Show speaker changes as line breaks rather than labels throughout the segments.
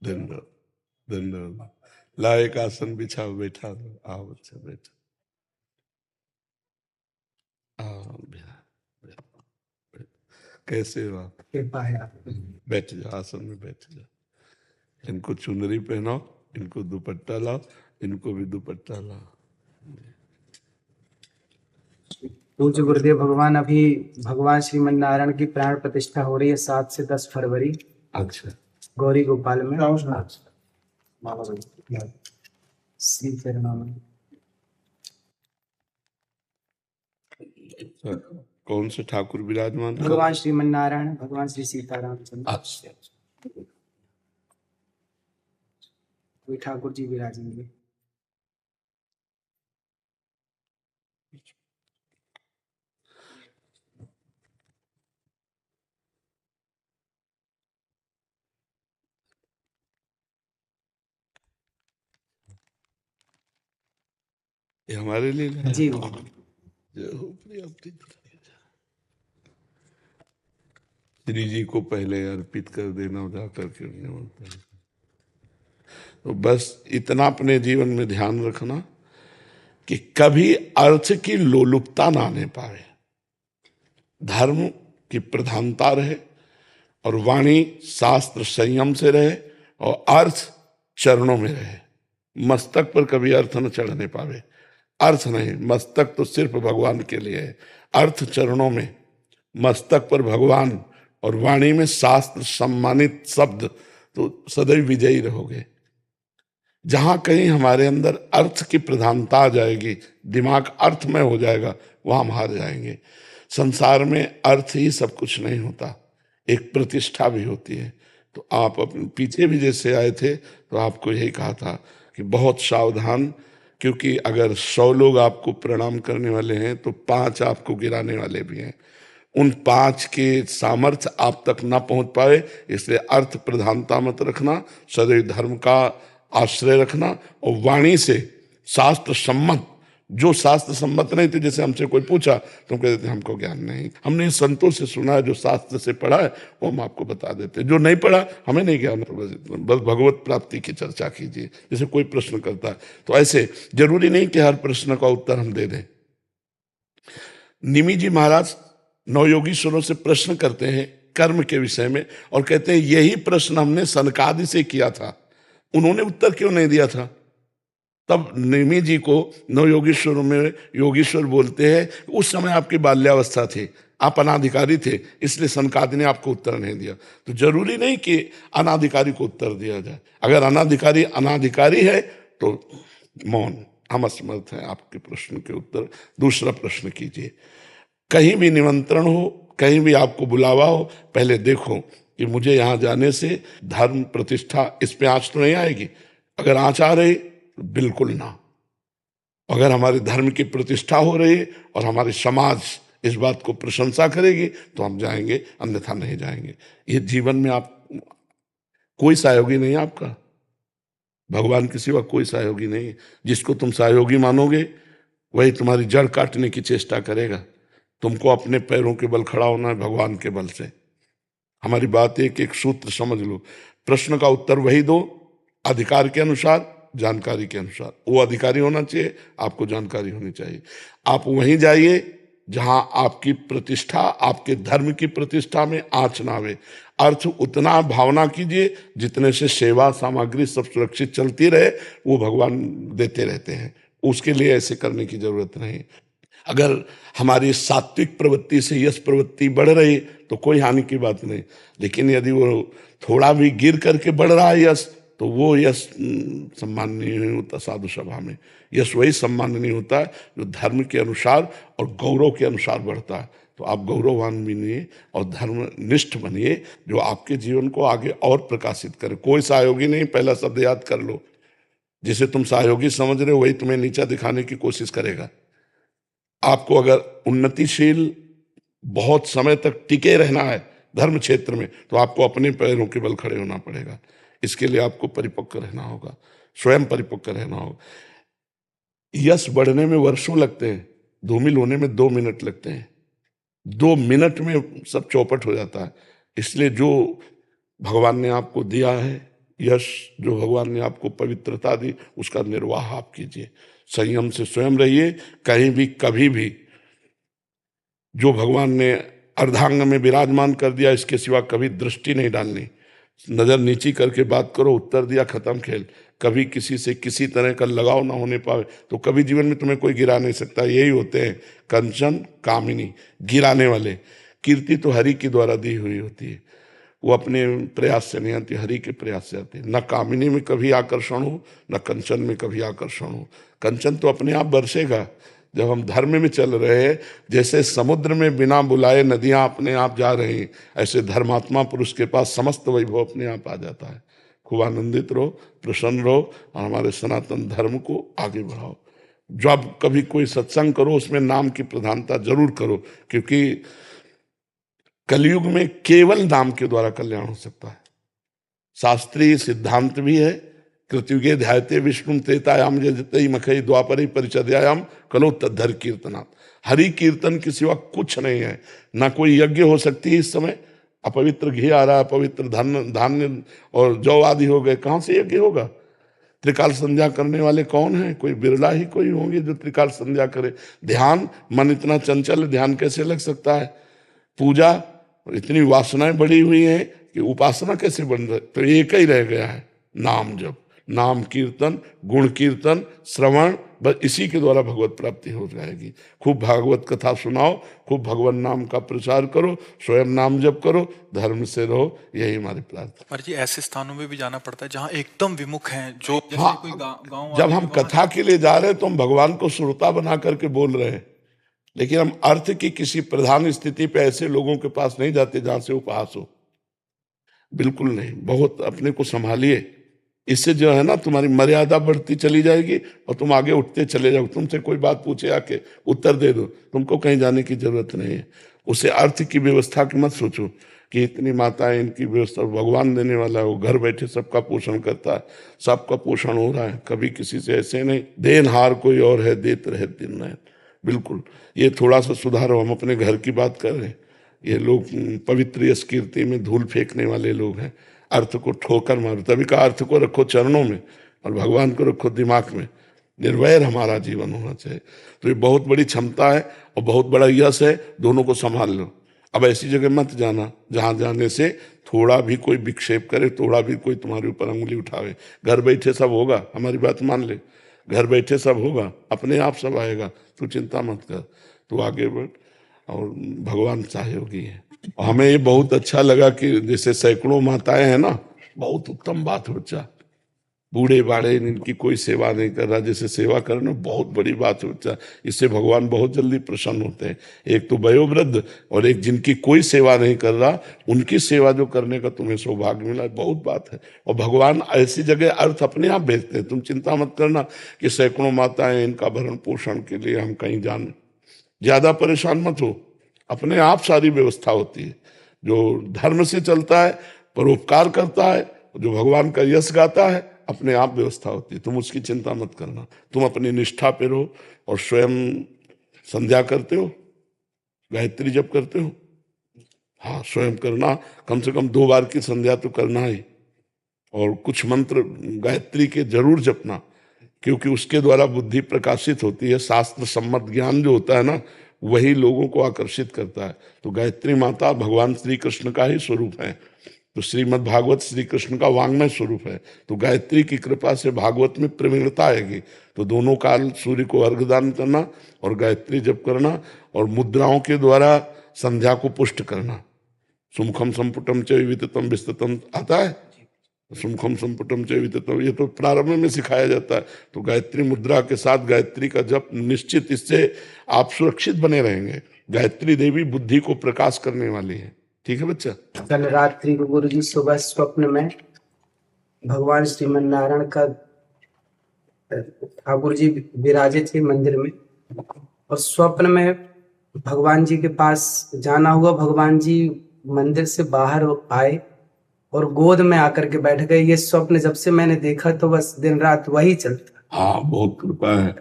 धन्यवाद धन्यवाद। ला एक आसन बिछाओ, बैठा दो, आओ बच्चा बैठो। आओ कैसे हो आप? बैठ जाओ, आसन में बैठ जाओ। इनको चुनरी पहनाओ, इनको दुपट्टा लाओ, इनको भी दुपट्टा लाओ।
पूज्य गुरुदेव भगवान, अभी भगवान श्रीमन नारायण की प्राण प्रतिष्ठा हो रही है 7 से 10 फरवरी।
अच्छा,
गौरी गोपाल में। श्री चरणामणि।
कौन से ठाकुर विराजमान?
भगवान श्रीमन नारायण, भगवान श्री सीताराम चंद्र।
अच्छा,
कोई ठाकुर जी विराजेंगे।
ये हमारे लिए लाया?
जी
श्री जी को पहले अर्पित कर देना, जाकर के तो बस इतना अपने जीवन में ध्यान रखना कि कभी अर्थ की लोलुपता ना आने पाए, धर्म की प्रधानता रहे और वाणी शास्त्र संयम से रहे और अर्थ चरणों में रहे। मस्तक पर कभी अर्थ न चढ़ने पावे। अर्थ नहीं, मस्तक तो सिर्फ भगवान के लिए है, अर्थ चरणों में, मस्तक पर भगवान और वाणी में शास्त्र सम्मानित शब्द, तो सदैव विजयी रहोगे। जहां कहीं हमारे अंदर अर्थ की प्रधानता आ जाएगी, दिमाग अर्थमय हो जाएगा, वहां हम हार जाएंगे। संसार में अर्थ ही सब कुछ नहीं होता, एक प्रतिष्ठा भी होती है। तो आप अपने पीछे भी जैसे आए थे तो आपको यही कहा था कि बहुत सावधान, क्योंकि अगर 100 लोग आपको प्रणाम करने वाले हैं तो 5 आपको गिराने वाले भी हैं। उन 5 के सामर्थ्य आप तक ना पहुंच पाए, इसलिए अर्थ प्रधानता मत रखना, सदैव धर्म का आश्रय रखना और वाणी से शास्त्र सम्मत, जो शास्त्र सम्मत नहीं थे, जैसे हमसे कोई पूछा तो हम कहते थे हमको ज्ञान नहीं, हमने संतों से सुना है, जो शास्त्र से पढ़ा है वो हम आपको बता देते, जो नहीं पढ़ा हमें नहीं ज्ञान, बस भगवत प्राप्ति की चर्चा कीजिए। जैसे कोई प्रश्न करता है तो ऐसे जरूरी नहीं कि हर प्रश्न का उत्तर हम दे दें। निमि जी महाराज नवयोगीश्वरों से प्रश्न करते हैं कर्म के विषय में और कहते हैं यही प्रश्न हमने सनकादि से किया था, उन्होंने उत्तर क्यों नहीं दिया था? तब निमि जी को नवयोगीश्वर में योगीश्वर बोलते हैं, उस समय आपकी बाल्यावस्था थी, आप अनाधिकारी थे, इसलिए सनकादि ने आपको उत्तर नहीं दिया। तो जरूरी नहीं कि अनाधिकारी को उत्तर दिया जाए। अगर अनाधिकारी अनाधिकारी है तो मौन, हम असमर्थ हैं आपके प्रश्न के उत्तर। दूसरा प्रश्न कीजिए। कहीं भी निमंत्रण हो, कहीं भी आपको बुलावा हो, पहले देखो कि मुझे यहाँ जाने से धर्म प्रतिष्ठा इस पे आंच तो नहीं आएगी। अगर आंच आ रही बिल्कुल ना। अगर हमारे धर्म की प्रतिष्ठा हो रही है और हमारे समाज इस बात को प्रशंसा करेगी तो हम जाएंगे, अन्यथा नहीं जाएंगे। ये जीवन में आप कोई सहयोगी नहीं, आपका भगवान के सिवा कोई सहयोगी नहीं है। जिसको तुम सहयोगी मानोगे वही तुम्हारी जड़ काटने की चेष्टा करेगा। तुमको अपने पैरों के बल खड़ा होना है, भगवान के बल से। हमारी बात एक एक सूत्र समझ लो। प्रश्न का उत्तर वही दो, अधिकार के अनुसार, जानकारी के अनुसार। वो अधिकारी होना चाहिए, आपको जानकारी होनी चाहिए। आप वहीं जाइए जहां आपकी प्रतिष्ठा, आपके धर्म की प्रतिष्ठा में आंच ना आवे। अर्थ उतना भावना कीजिए जितने से सेवा सामग्री सब सुरक्षित चलती रहे, वो भगवान देते रहते हैं। उसके लिए ऐसे करने की जरूरत नहीं। अगर हमारी सात्विक प्रवृत्ति से यश प्रवृत्ति बढ़ रही तो कोई हानि की बात नहीं, लेकिन यदि वो थोड़ा भी गिर करके बढ़ रहा है यश, तो वो यश सम्माननीय नहीं होता। साधु सभा में यश वही सम्माननीय होता है जो धर्म के अनुसार और गौरव के अनुसार बढ़ता है। तो आप गौरववान बनिए और धर्मनिष्ठ बनिए, जो आपके जीवन को आगे और प्रकाशित करे। कोई सहयोगी नहीं, पहला शब्द याद कर लो। जिसे तुम सहयोगी समझ रहे हो वही तुम्हें नीचा दिखाने की कोशिश करेगा। आपको अगर उन्नतिशील बहुत समय तक टिके रहना है धर्म क्षेत्र में, तो आपको अपने पैरों के बल खड़े होना पड़ेगा। इसके लिए आपको परिपक्व रहना होगा, स्वयं परिपक्व रहना होगा। यश बढ़ने में वर्षों लगते हैं, धूमिल होने में 2 मिनट लगते हैं। 2 मिनट में सब चौपट हो जाता है। इसलिए जो भगवान ने आपको दिया है यश जो भगवान ने आपको पवित्रता दी उसका निर्वाह आप कीजिए, संयम से स्वयं रहिए। कहीं भी कभी भी जो भगवान ने अर्धांग में विराजमान कर दिया इसके सिवा कभी दृष्टि नहीं डालनी, नजर नीची करके बात करो, उत्तर दिया, खत्म खेल। कभी किसी से किसी तरह का लगाव ना होने पाए तो कभी जीवन में तुम्हें कोई गिरा नहीं सकता। यही होते हैं कंचन कामिनी, गिराने वाले। कीर्ति तो हरि के द्वारा दी हुई होती है, वो अपने प्रयास से नहीं आती, हरि के प्रयास से आती है। न कामिनी में कभी आकर्षण हो, न कंचन में कभी आकर्षण हो। कंचन तो अपने आप बरसेगा जब हम धर्म में चल रहे हैं। जैसे समुद्र में बिना बुलाए नदियां अपने आप जा रही, ऐसे धर्मात्मा पुरुष के पास समस्त वैभव अपने आप आ जाता है। खूब आनंदित रहो, प्रसन्न रहो और हमारे सनातन धर्म को आगे बढ़ाओ। जब कभी कोई सत्संग करो उसमें नाम की प्रधानता जरूर करो, क्योंकि कलयुग में केवल नाम के द्वारा कल्याण हो सकता है। शास्त्रीय सिद्धांत भी है, कृतयुगे ध्यायते विष्णु त्रेतायाम जजते मखई द्वापरे परिचर्यायाम कलो तद्धर कीर्तनात्। हरि कीर्तन के सिवा कुछ नहीं है। ना कोई यज्ञ हो सकती है इस समय, अपवित्र घी आ रहा है, अपवित्र धान्य और जौ आदि हो गए, कहाँ से यज्ञ होगा? त्रिकाल संध्या करने वाले कौन है? कोई बिरला ही कोई होंगे जो त्रिकाल संध्या करे। ध्यान, मन इतना चंचल है, ध्यान कैसे लग सकता है? पूजा, इतनी वासनाएं बढ़ी हुई हैं कि उपासना कैसे बन रही? तो एक ही रह गया है, नाम जप, नाम कीर्तन, गुण कीर्तन, श्रवण, बस इसी के द्वारा भगवत प्राप्ति हो जाएगी। खूब भागवत कथा सुनाओ, खूब भगवान नाम का प्रचार करो, स्वयं नाम जप करो, धर्म से रहो, यही हमारी प्रार्थना।
पर जी ऐसे स्थानों में भी जाना पड़ता है जहाँ एकदम विमुख हैं, जो जैसे
हाँ,
कोई गाँव
जब हम कथा के लिए जा रहे हैं तो हम भगवान को श्रोता बना करके बोल रहे हैं, लेकिन हम अर्थ की किसी प्रधान स्थिति पे ऐसे लोगों के पास नहीं जाते जहां से उपहास हो, बिल्कुल नहीं। बहुत अपने को संभालिए, इससे जो है ना तुम्हारी मर्यादा बढ़ती चली जाएगी और तुम आगे उठते चले जाओ। तुमसे कोई बात पूछे आके उत्तर दे दो, तुमको कहीं जाने की जरूरत नहीं है। उसे अर्थ की व्यवस्था की मत सोचो कि इतनी माताएं, इनकी व्यवस्था भगवान देने वाला है, वो घर बैठे सबका पोषण करता है, सबका पोषण हो रहा है। कभी किसी से ऐसे नहीं, देनहार कोई और है, देत रहे दिन रात। बिल्कुल, ये थोड़ा सा सुधारो। हम अपने घर की बात कर रहे हैं, ये लोग पवित्र यश कीर्ति में धूल फेंकने वाले लोग हैं, अर्थ को ठोकर मारो। तभी का अर्थ को रखो चरणों में और भगवान को रखो दिमाग में। निर्वैर हमारा जीवन होना चाहिए। तो ये बहुत बड़ी क्षमता है और बहुत बड़ा यश है, दोनों को संभाल लो। अब ऐसी जगह मत जाना जहां जाने से थोड़ा भी कोई विक्षेप करे, थोड़ा भी कोई तुम्हारे ऊपर अंगुली उठावे। घर बैठे सब होगा, हमारी बात मान ले, घर बैठे सब होगा, अपने आप सब आएगा, तू चिंता मत कर, तू आगे बढ़ और भगवान सहयोगी है। हमें ये बहुत अच्छा लगा कि जैसे सैकड़ों माताएं हैं ना, बहुत उत्तम बात है बच्चा। बूढ़े बाढ़े इनकी कोई सेवा नहीं कर रहा, जैसे सेवा करना बहुत बड़ी बात है बच्चा। इससे भगवान बहुत जल्दी प्रसन्न होते हैं। एक तो वयोवृद्ध और एक जिनकी कोई सेवा नहीं कर रहा, उनकी सेवा जो करने का तुम्हें सौभाग्य मिला, बहुत बात है। और भगवान ऐसी जगह अर्थ अपने आप भेजते हैं। तुम चिंता मत करना कि सैकड़ों माताएं, इनका भरण पोषण के लिए हम कहीं जान, ज्यादा परेशान मत हो, अपने आप सारी व्यवस्था होती है। जो धर्म से चलता है, परोपकार करता है, जो भगवान का यश गाता है, अपने आप व्यवस्था होती है। तुम उसकी चिंता मत करना, तुम अपनी निष्ठा पे रहो। और स्वयं संध्या करते हो, गायत्री जप करते हो? हाँ, स्वयं करना, कम से कम 2 बार की संध्या तो करना ही। और कुछ मंत्र गायत्री के जरूर जपना, क्योंकि उसके द्वारा बुद्धि प्रकाशित होती है। शास्त्र सम्मत ज्ञान जो होता है ना, वही लोगों को आकर्षित करता है। तो गायत्री माता भगवान श्री कृष्ण का ही स्वरूप है। तो श्रीमद् भागवत श्री कृष्ण का वांग्मय स्वरूप है। तो गायत्री की कृपा से भागवत में प्रवीणता आएगी। तो दोनों काल सूर्य को अर्घदान करना और गायत्री जप करना और मुद्राओं के द्वारा संध्या को पुष्ट करना। सुमुखम संपुटम च विततम विस्ततम आता है, सुमुखम संपुटम च विततम, ये तो प्रारंभ में सिखाया जाता है। तो गायत्री मुद्रा के साथ गायत्री का जप निश्चित, इससे आप सुरक्षित बने रहेंगे। गायत्री देवी बुद्धि को प्रकाश करने वाली है। ठीक है बच्चा?
कल रात्रि को गुरु जी सुबह स्वप्न में भगवान श्रीमन नारायण का ठाकुर जी विराजे थे मंदिर में, और स्वप्न में भगवान जी के पास जाना हुआ। भगवान जी मंदिर से बाहर आए और गोद में आकर के बैठ गए। ये स्वप्न जब से मैंने देखा तो बस दिन रात वही चलता।
हाँ, बहुत कृपा है।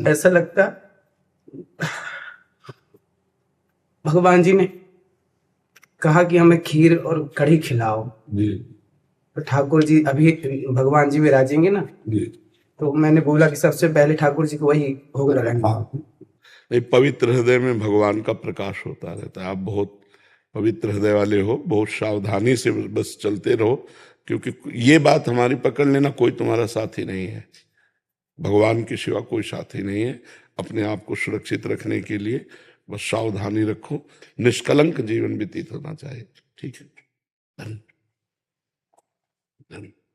ऐसा लगता भगवान जी ने कहा कि हमें खीर और कढ़ी खिलाओ।
जी।
तो ठाकुर जी अभी भगवान जी विराजेंगे ना,
जी।
तो मैंने बोला कि सबसे पहले ठाकुर जी को वही भोग लगाएंगे।
नहीं, पवित्र हृदय में भगवान का प्रकाश होता रहता है। आप बहुत पवित्र हृदय वाले हो, बहुत सावधानी से बस चलते रहो, क्योंकि ये बात हमारी पकड़ लेना, कोई तुम्हारा साथी नहीं है, भगवान के सिवा कोई साथी नहीं है। अपने आप को सुरक्षित रखने के लिए बस सावधानी रखो, निष्कलंक जीवन व्यतीत होना चाहिए। ठीक है। धन्यवाद।